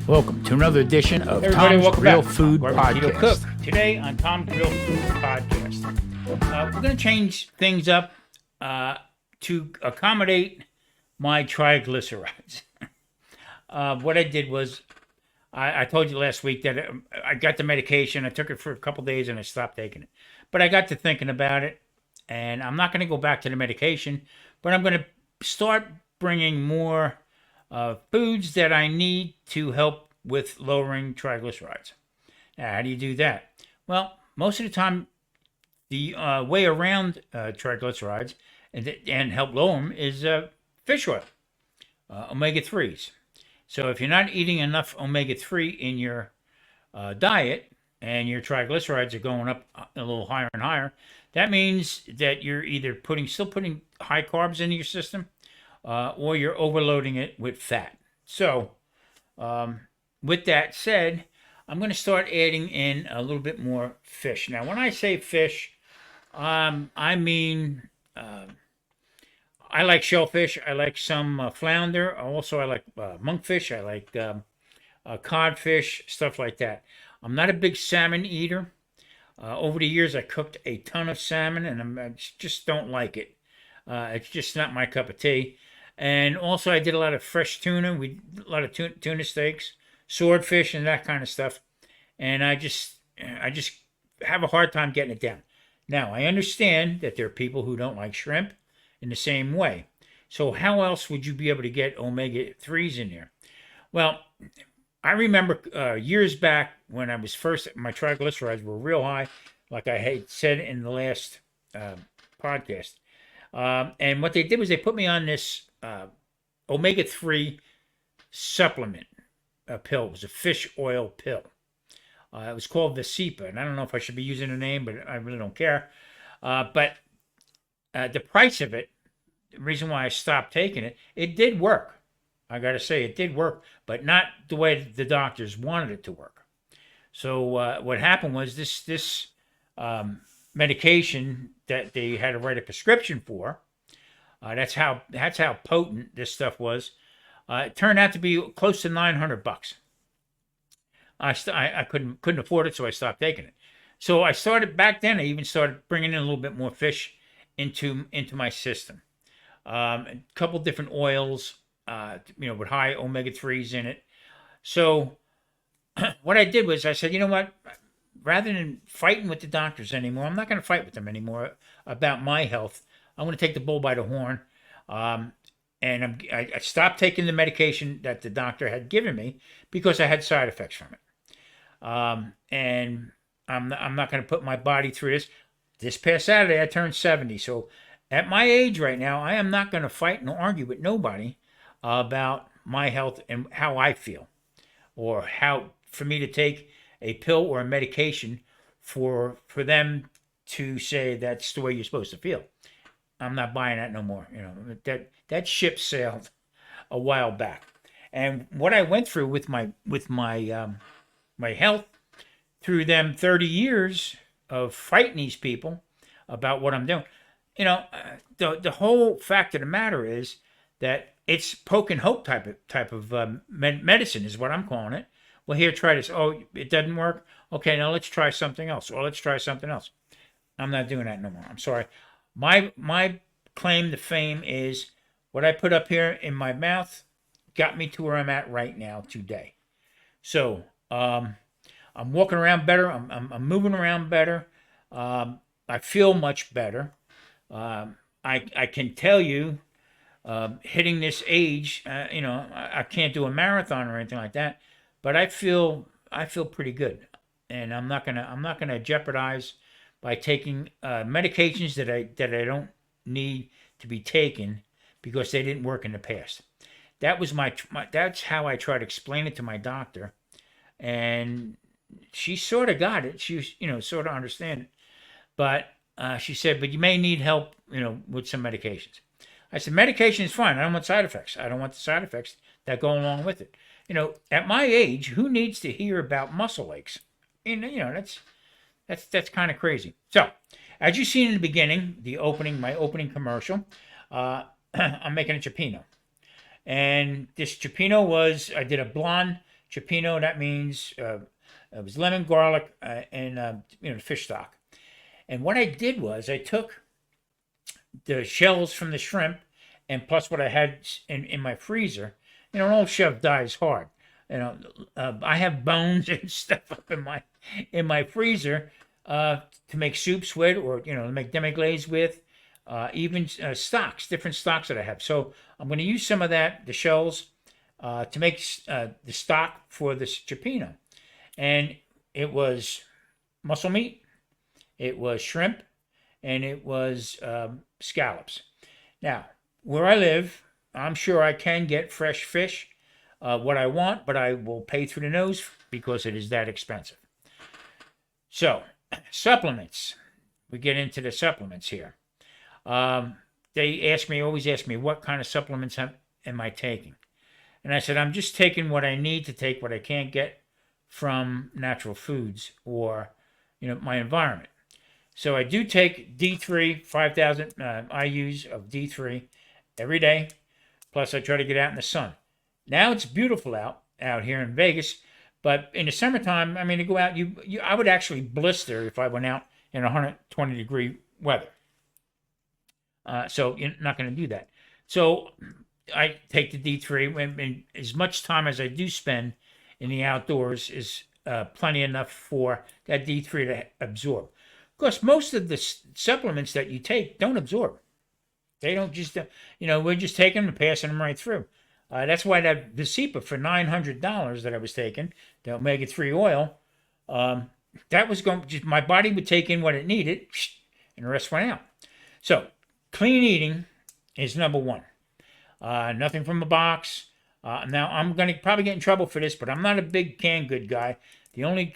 Welcome to another edition of Hey everybody, Tom's welcome Real back. Food Tito Cook. Podcast. Today on Tom's Real Food Podcast, we're going to change things up to accommodate my triglycerides. What I did was, I told you last week that I got the medication. I took it for a couple days and I stopped taking it. But I got to thinking about it, and I'm not going to go back to the medication, but I'm going to start bringing more foods that I need to help with lowering triglycerides. Now, how do you do that? Well, most of the time, the way around triglycerides and help lower them is fish oil, omega-3s. So if you're not eating enough omega-3 in your diet and your triglycerides are going up a little higher and higher, that means that you're either still putting high carbs into your system, or you're overloading it with fat. So, with that said, I'm going to start adding in a little bit more fish. Now, when I say fish, I mean I like shellfish. I like some flounder. Also, I like monkfish. I like codfish, stuff like that. I'm not a big salmon eater. Over the years, I cooked a ton of salmon, and I just don't like it. It's just not my cup of tea. And also, I did a lot of fresh tuna. A lot of tuna steaks, swordfish, and that kind of stuff. And I just have a hard time getting it down. Now, I understand that there are people who don't like shrimp in the same way. So how else would you be able to get omega-3s in there? Well, I remember years back when I was my triglycerides were real high, like I had said in the last podcast. And what they did was they put me on this omega-3 supplement pill. It was a fish oil pill. It was called Visipa, and I don't know if I should be using the name, but I really don't care. But the price of it, the reason why I stopped taking it, it did work. I got to say, it did work, but not the way the doctors wanted it to work. So what happened was this medication that they had to write a prescription for. That's how potent this stuff was. It turned out to be close to $900. I couldn't afford it, so I stopped taking it. So I started back then. I even started bringing in a little bit more fish into my system. A couple different oils, with high omega-3s in it. So what I did was I said, you know what? Rather than fighting with the doctors anymore, I'm not going to fight with them anymore about my health. I'm going to take the bull by the horn. And I stopped taking the medication that the doctor had given me because I had side effects from it. And I'm not going to put my body through this. This past Saturday, I turned 70. So at my age right now, I am not going to fight and argue with nobody about my health and how I feel, or how for me to take a pill or a medication for them to say that's the way you're supposed to feel. I'm not buying that no more. That ship sailed a while back. And what I went through with my my health through them 30 years of fighting these people about what I'm doing. The whole fact of the matter is that it's poke and hope type of medicine is what I'm calling it. Well, here, try this. Oh, it doesn't work. Okay, now let's try something else. Or let's try something else. I'm not doing that no more. I'm sorry. My claim to fame is what I put up here in my mouth got me to where I'm at right now today. So I'm walking around better. I'm moving around better. I feel much better. I can tell you, hitting this age, I can't do a marathon or anything like that, but I feel pretty good, and I'm not gonna jeopardize by taking medications that I don't need to be taken because they didn't work in the past. That was that's how I try to explain it to my doctor, and she sort of got it. She sort of understand it, but she said, but you may need help, with some medications. I said, medication is fine. I don't want side effects. I don't want the side effects that go along with it. At my age, who needs to hear about muscle aches? That's kind of crazy. So, as you seen in the beginning, my opening commercial, I'm making a cioppino. And this cioppino I did a blonde Cioppino, that means it was lemon, garlic, and fish stock. And what I did was I took the shells from the shrimp, and plus what I had in my freezer. An old chef dies hard. I have bones and stuff up in my freezer to make soups with, or to make demi-glaze with, even stocks, different stocks that I have. So I'm going to use some of that, the shells, to make the stock for this cioppino. And it was muscle meat, it was shrimp, and it was scallops. Now, where I live, I'm sure I can get fresh fish, what I want, but I will pay through the nose because it is that expensive. So, supplements. We get into the supplements here. They always ask me, what kind of supplements am I taking? And I said, I'm just taking what I need to take, what I can't get from natural foods or, my environment. So I do take D3, 5,000 IUs of D3 every day. Plus, I try to get out in the sun. Now it's beautiful out here in Vegas, but in the summertime, to go out, I would actually blister if I went out in 120-degree weather. So you're not going to do that. So I take the D3, and as much time as I do spend in the outdoors is plenty enough for that D3 to absorb. Of course, most of the supplements that you take don't absorb. They don't just, we're just taking them and passing them right through. That's why that Visipa for $900 that I was taking, the omega-3 oil, that was my body would take in what it needed, and the rest went out. So, clean eating is number one. Nothing from a box. Now, I'm going to probably get in trouble for this, but I'm not a big canned good guy. The only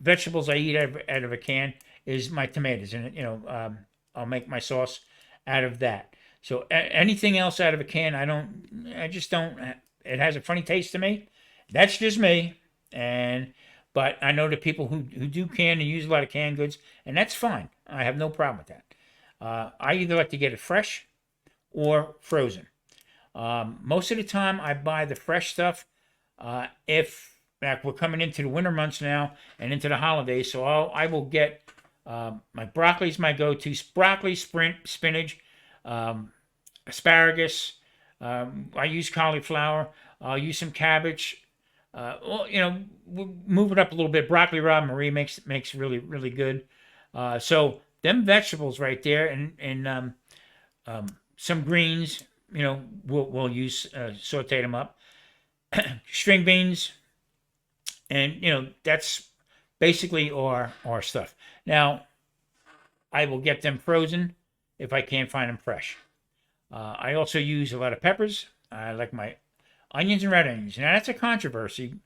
vegetables I eat out of a can is my tomatoes, and I'll make my sauce out of that. So anything else out of a can, I just don't. It has a funny taste to me. That's just me. But I know the people who do can and use a lot of canned goods, and that's fine. I have no problem with that. I either like to get it fresh or frozen. Most of the time, I buy the fresh stuff. If we're coming into the winter months now and into the holidays, so I will get my broccoli's my go-to. Broccoli, spinach, asparagus. I use cauliflower. I'll use some cabbage. We'll move it up a little bit. Broccoli rabe Marie makes really, really good. So them vegetables right there, and some greens. We'll use saute them up. String beans, and that's basically our stuff. Now, I will get them frozen if I can't find them fresh. I also use a lot of peppers. I like my onions and red onions. Now, that's a controversy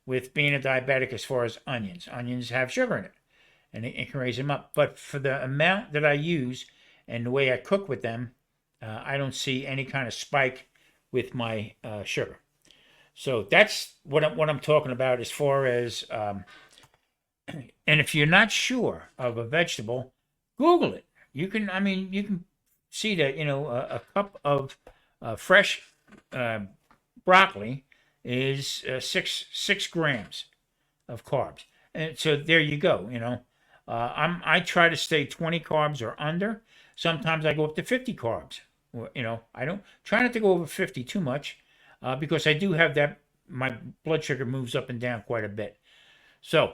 with being a diabetic as far as onions. Onions have sugar in it, and it can raise them up. But for the amount that I use and the way I cook with them, I don't see any kind of spike with my sugar. So that's what I'm talking about as far as, and if you're not sure of a vegetable, Google it. You can see that, a cup of fresh broccoli is 6 grams of carbs. And so there you go, I try to stay 20 carbs or under. Sometimes I go up to 50 carbs. I don't try not to go over 50 too much because I do have that. My blood sugar moves up and down quite a bit. So,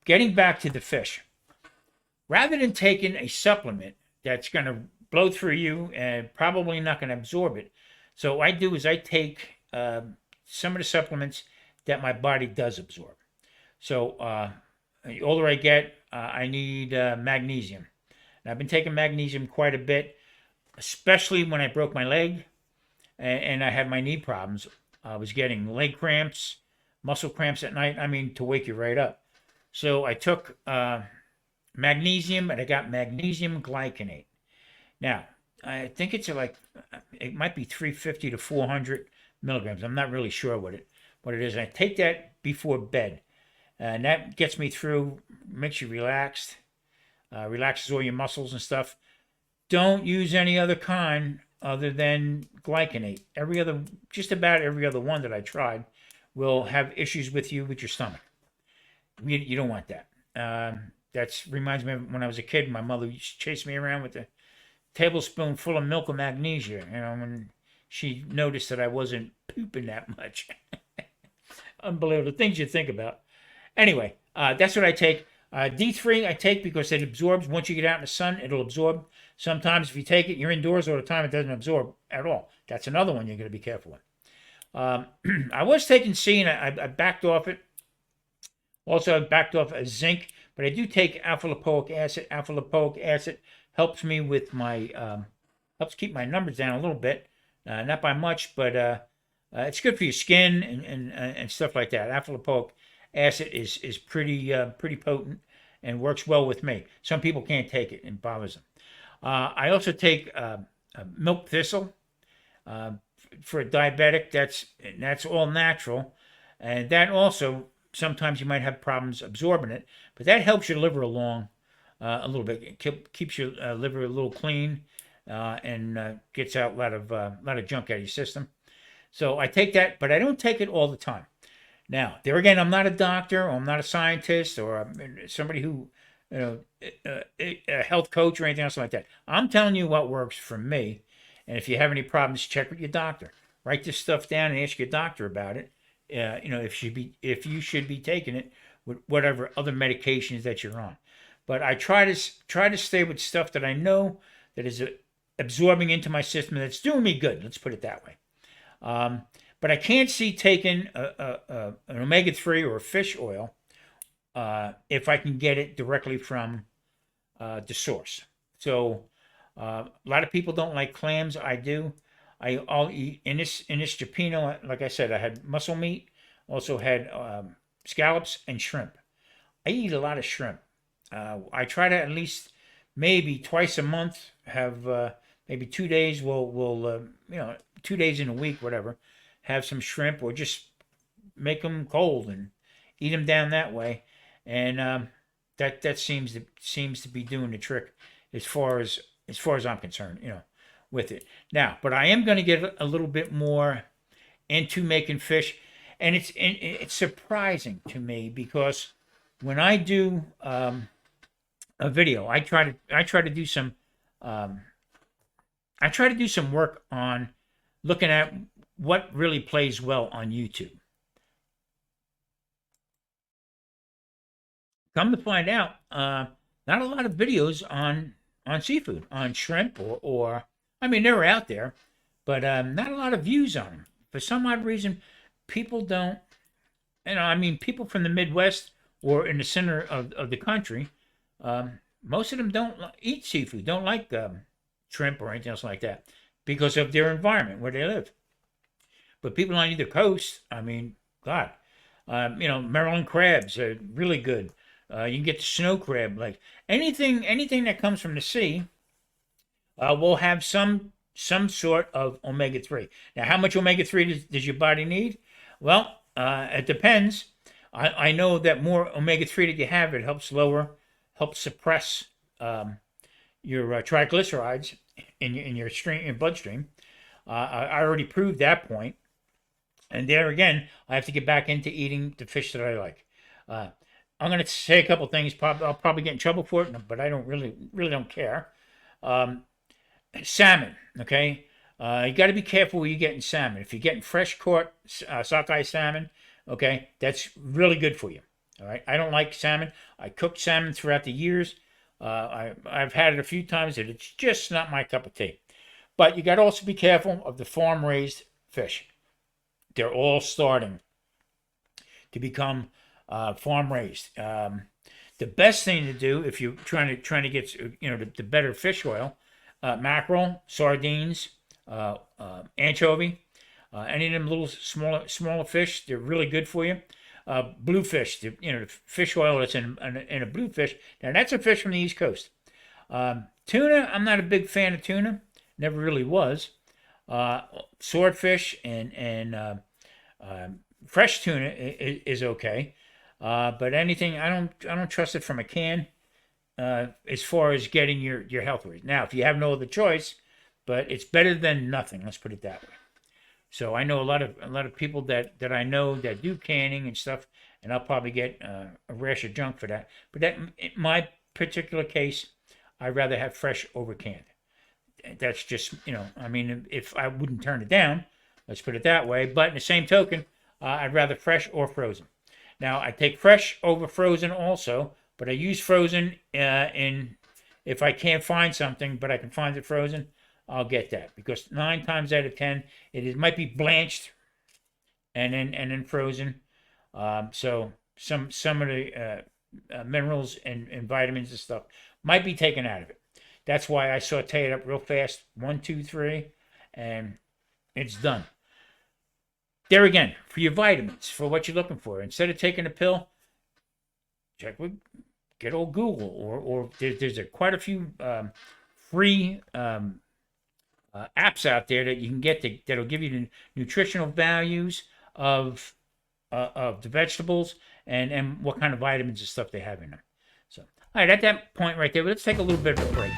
getting back to the fish, rather than taking a supplement that's going to blow through you and probably not going to absorb it, so what I do is I take some of the supplements that my body does absorb. So, the older I get, I need magnesium. And I've been taking magnesium quite a bit, especially when I broke my leg and I had my knee problems. I was getting leg cramps, muscle cramps at night. To wake you right up. So I took magnesium, and I got magnesium glycinate. Now, I think it might be 350 to 400 milligrams. I'm not really sure what it is. I take that before bed, and that gets me through, makes you relaxed, relaxes all your muscles and stuff. Don't use any other kind other than glycinate. Just about every other one that I tried will have issues with your stomach. You don't want that. That reminds me of when I was a kid. My mother used to chase me around with a tablespoon full of milk of magnesia. When she noticed that I wasn't pooping that much. Unbelievable. The things you think about. Anyway, that's what I take. D3 I take because it absorbs. Once you get out in the sun, it'll absorb. Sometimes if you take it, you're indoors all the time, it doesn't absorb at all. That's another one you're going to be careful with. I was taking C, and I backed off it. Also, I backed off a zinc, but I do take alpha lipoic acid. Alpha lipoic acid helps me with my, helps keep my numbers down a little bit. Not by much, but it's good for your skin and stuff like that. Alpha lipoic acid is pretty potent and works well with me. Some people can't take it and bothers them. I also take milk thistle for a diabetic. That's all natural, and that also sometimes you might have problems absorbing it, but that helps your liver along a little bit. It keeps your liver a little clean and gets out a lot of junk out of your system. So I take that, but I don't take it all the time. Now, there again, I'm not a doctor, or I'm not a scientist, or somebody who, a health coach or anything else like that. I'm telling you what works for me, and if you have any problems, check with your doctor. Write this stuff down and ask your doctor about it. If you should be taking it with whatever other medications that you're on. But I try to stay with stuff that I know that is absorbing into my system, that's doing me good. Let's put it that way. But I can't see taking an omega-3 or a fish oil if I can get it directly from the source. So a lot of people don't like clams. I do. I'll eat in this Cioppino. Like I said, I had muscle meat, also had scallops and shrimp. I eat a lot of shrimp. I try to at least maybe twice a month have maybe 2 days. We'll 2 days in a week, whatever. Have some shrimp, or just make them cold and eat them down that way, and that seems to be doing the trick as far as I'm concerned, with it. Now, but I am going to get a little bit more into making fish, and it's surprising to me because when I do a video, I try to do some work on looking at what really plays well on YouTube. Come to find out, not a lot of videos on seafood, on shrimp, or I mean, they're out there, but not a lot of views on them. For some odd reason, people don't, people from the Midwest or in the center of the country, most of them don't eat seafood, don't like shrimp or anything else like that because of their environment where they live. But people on either coast, God, Maryland crabs are really good. You can get the snow crab, like anything that comes from the sea, will have some sort of omega-3. Now, how much omega-3 does your body need? Well, it depends. I know that more omega-3 that you have, it helps suppress your triglycerides in your bloodstream. I already proved that point. And there again, I have to get back into eating the fish that I like. I'm going to say a couple things. I'll probably get in trouble for it, but I don't really don't care. Salmon, okay? You got to be careful where you're getting salmon. If you're getting fresh caught sockeye salmon, okay, that's really good for you. All right. I don't like salmon. I cooked salmon throughout the years. I've had it a few times, and it's just not my cup of tea. But you got to also be careful of the farm-raised fish. They're all starting to become farm raised. The best thing to do if you're trying to get the better fish oil, mackerel, sardines, anchovy, any of them little smaller fish, they're really good for you. Bluefish, the fish oil that's in a bluefish. Now that's a fish from the East Coast. Tuna, I'm not a big fan of tuna. Never really was. Swordfish and fresh tuna is okay, but anything I don't trust it from a can as far as getting your health rates. Now, if you have no other choice, but it's better than nothing. Let's put it that way. So I know a lot of people that I know that do canning and stuff, and I'll probably get a rash of junk for that. But that in my particular case, I'd rather have fresh over canned. That's just, I mean, if I wouldn't turn it down, let's put it that way. But in the same token, I'd rather fresh or frozen. Now I take fresh over frozen also, but I use frozen in if I can't find something, but I can find it frozen, I'll get that because 9 times out of 10 might be blanched and then frozen. So some of the minerals and vitamins and stuff might be taken out of it. That's why I saute it up real fast, 1, 2, 3, and it's done. There again, for your vitamins, for what you're looking for, instead of taking a pill, check with get old Google, or there's quite a few free apps out there that you can get that'll give you the nutritional values of the vegetables and what kind of vitamins and stuff they have in them. So, all right, at that point right there, let's take a little bit of a break.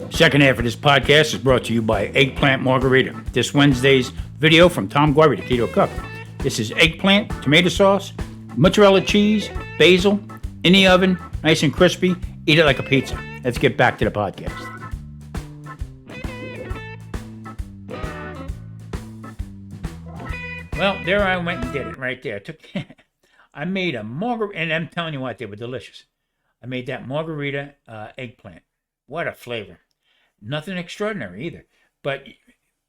Second half of this podcast is brought to you by Eggplant Margarita. This Wednesday's video from Tom Guari, the Keto Cook. This is eggplant, tomato sauce, mozzarella cheese, basil, in the oven, nice and crispy. Eat it like a pizza. Let's get back to the podcast. Well, there I went and did it right there. I made a margarita, and I'm telling you what, they were delicious. I made that margarita eggplant. What a flavor! Nothing extraordinary either. But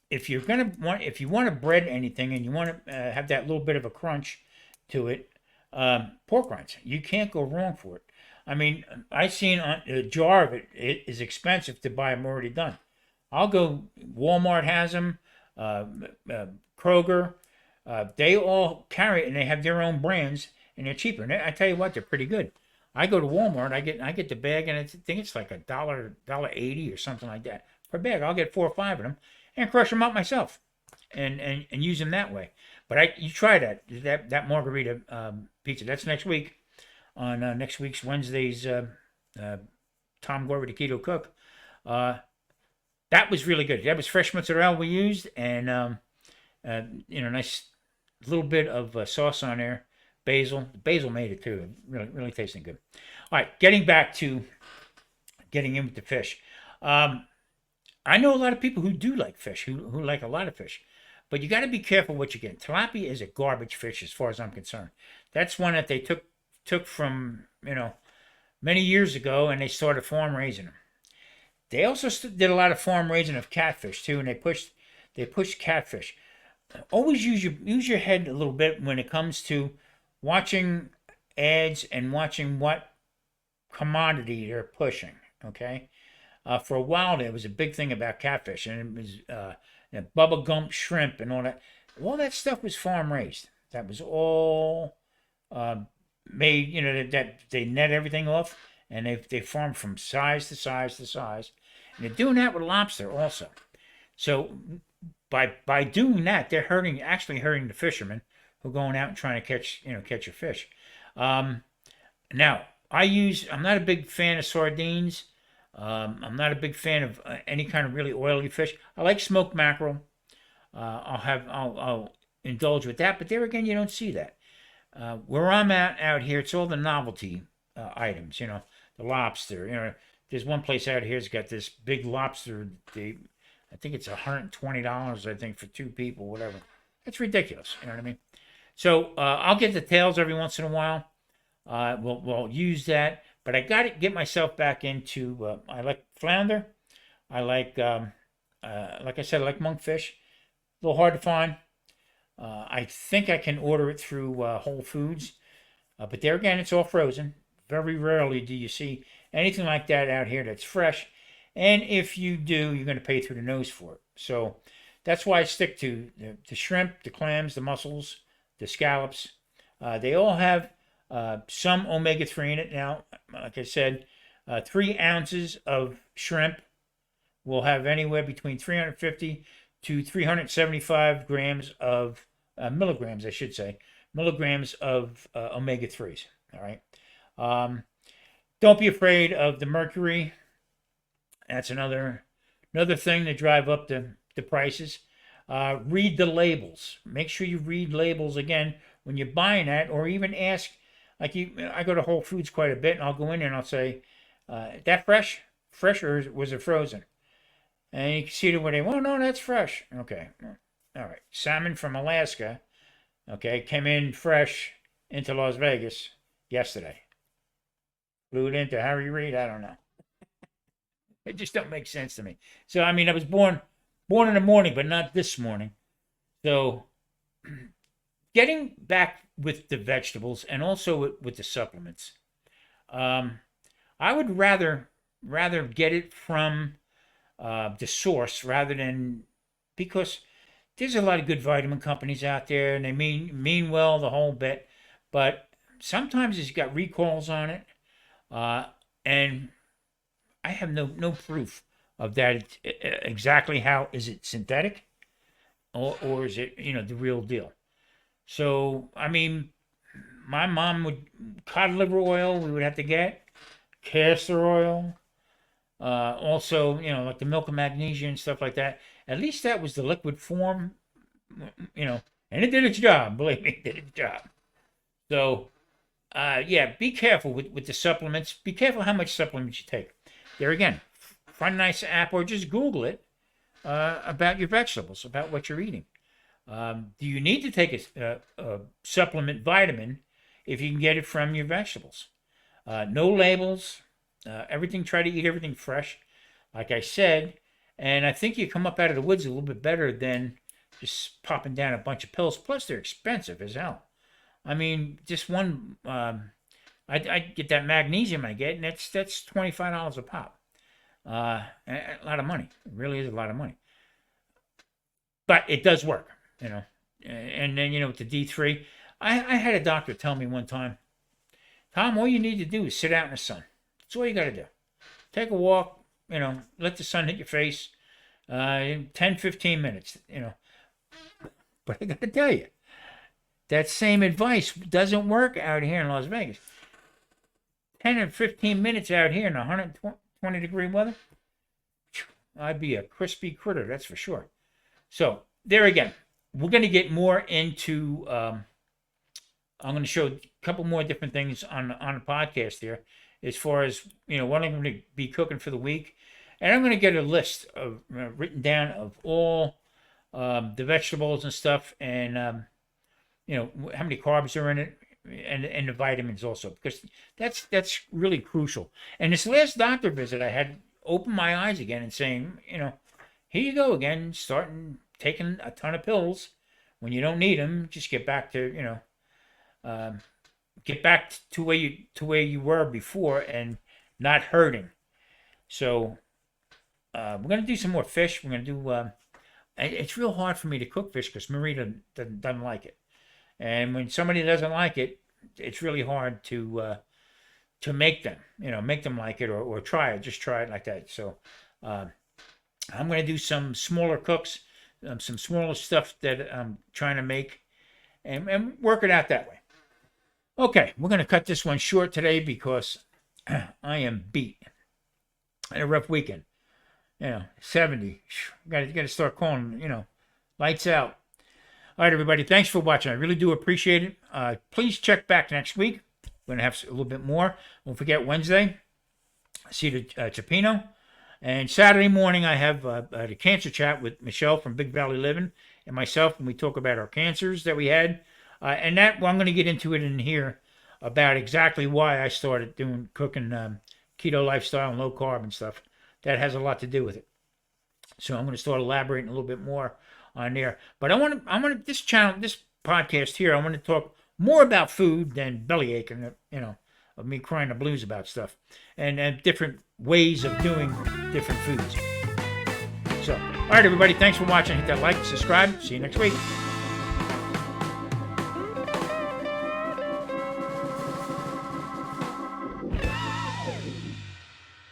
if you want to bread anything and you want to have that little bit of a crunch to it, pork rinds. You can't go wrong for it. I mean, I seen a jar of it. It is expensive to buy them already done. I'll go. Walmart has them. Kroger. They all carry it, and they have their own brands, and they're cheaper. And I tell you what, they're pretty good. I go to Walmart. I get the bag, and I think it's like $1.80 or something like that per bag. I'll get 4 or 5 of them and crush them up myself, and use them that way. But you try that margarita pizza. That's next week on next week's Wednesday's Tom Guari, the Keto Cook. That was really good. That was fresh mozzarella we used, and nice little bit of sauce on there. Basil made it too. Really tasting good. All right, getting back to getting in with the fish. I know a lot of people who do like fish, who like a lot of fish, but you got to be careful what you get. Tilapia is a garbage fish as far as I'm concerned. That's one that they took from many years ago, and they started farm raising them. They also did a lot of farm raising of catfish too, and they pushed catfish. Always use your head a little bit when it comes to watching ads and watching what commodity they're pushing. Okay, for a while there was a big thing about catfish, and it was Bubba Gump shrimp and all that. All that stuff was farm raised. That was all made. That they net everything off, and they farm from size to size to size. And they're doing that with lobster also. So by doing that, they're actually hurting the fishermen who are going out and trying to catch a fish. Now I'm not a big fan of sardines. I'm not a big fan of any kind of really oily fish. I like smoked mackerel. I'll indulge with that, but there again, you don't see that. Where I'm at out here, it's all the novelty items. The lobster. There's one place out here that's got this big lobster. I think it's $120. I think for 2 people, whatever. That's ridiculous. You know what I mean? So I'll get the tails every once in a while. We'll use that, but I got to get myself back into. I like flounder. I like I said, I like monkfish. A little hard to find. I think I can order it through Whole Foods, but there again, it's all frozen. Very rarely do you see anything like that out here that's fresh, and if you do, you're going to pay through the nose for it. So that's why I stick to the shrimp, the clams, the mussels, the scallops. They all have some omega-3 in it. Now, like I said, 3 ounces of shrimp will have anywhere between 350 to 375 grams of milligrams, I should say, milligrams of omega-3s. All right. Don't be afraid of the mercury. That's another thing to drive up the prices. Read the labels. Make sure you read labels again when you're buying that, or even ask. Like I go to Whole Foods quite a bit, and I'll go in there and I'll say, "That fresh, or was it frozen?" And you can see it when they, well, no, that's fresh. Okay, all right. Salmon from Alaska. Okay, came in fresh into Las Vegas yesterday. Flew it into Harry Reid. I don't know. It just don't make sense to me. So I mean, I was born in the morning, but not this morning. So getting back with the vegetables and also with the supplements, I would rather get it from the source rather than, because there's a lot of good vitamin companies out there and they mean well the whole bit, but sometimes it's got recalls on it, and I have no proof of that. Exactly how is it synthetic, or is it the real deal? So I mean, my mom would cod liver oil. We would have to get castor oil. Also, like the milk of magnesia and stuff like that. At least that was the liquid form, and it did its job. Believe me, it did its job. So, yeah, be careful with the supplements. Be careful how much supplements you take. There again, find a nice app or just Google it about your vegetables, about what you're eating. Do you need to take a supplement vitamin if you can get it from your vegetables? No labels. Everything, try to eat everything fresh, like I said. And I think you come up out of the woods a little bit better than just popping down a bunch of pills. Plus, they're expensive as hell. I mean, just one, I get that magnesium I get, and that's $25 a pop. A lot of money. It really is a lot of money. But it does work, And then, with the D3, I had a doctor tell me one time, Tom, all you need to do is sit out in the sun. That's all you got to do. Take a walk, let the sun hit your face, 10, 15 minutes, But I got to tell you, that same advice doesn't work out here in Las Vegas. 10 and 15 minutes out here in 120-degree weather, I'd be a crispy critter, that's for sure. So, there again, we're going to get more into, I'm going to show a couple more different things on the podcast here, as far as, what I'm going to be cooking for the week. And I'm going to get a list of written down of all the vegetables and stuff, and, how many carbs are in it, and the vitamins also, because that's really crucial. And this last doctor visit I had opened my eyes again and saying, here you go again, taking a ton of pills when you don't need them. Just get back to, where you were before and not hurting. So we're gonna do some more fish. We're gonna do. It's real hard for me to cook fish because Marita doesn't like it, and when somebody doesn't like it, it's really hard to make them. Make them like it or try it. Just try it like that. So I'm gonna do some smaller cooks, some smaller stuff that I'm trying to make, and work it out that way. Okay, we're going to cut this one short today because I am beat. I had a rough weekend. 70. Got to start calling, lights out. All right, everybody. Thanks for watching. I really do appreciate it. Please check back next week. We're going to have a little bit more. Don't forget Wednesday, see the Chipino. And Saturday morning, I have a cancer chat with Michelle from Big Valley Living and myself, and we talk about our cancers that we had. And that, well, I'm going to get into it in here about exactly why I started doing cooking keto lifestyle and low carb and stuff. That has a lot to do with it. So I'm going to start elaborating a little bit more on there. But I want to this channel, this podcast here, I want to talk more about food than bellyache and of me crying the blues about stuff, and different ways of doing different foods. So, all right, everybody, thanks for watching. Hit that like, subscribe. See you next week.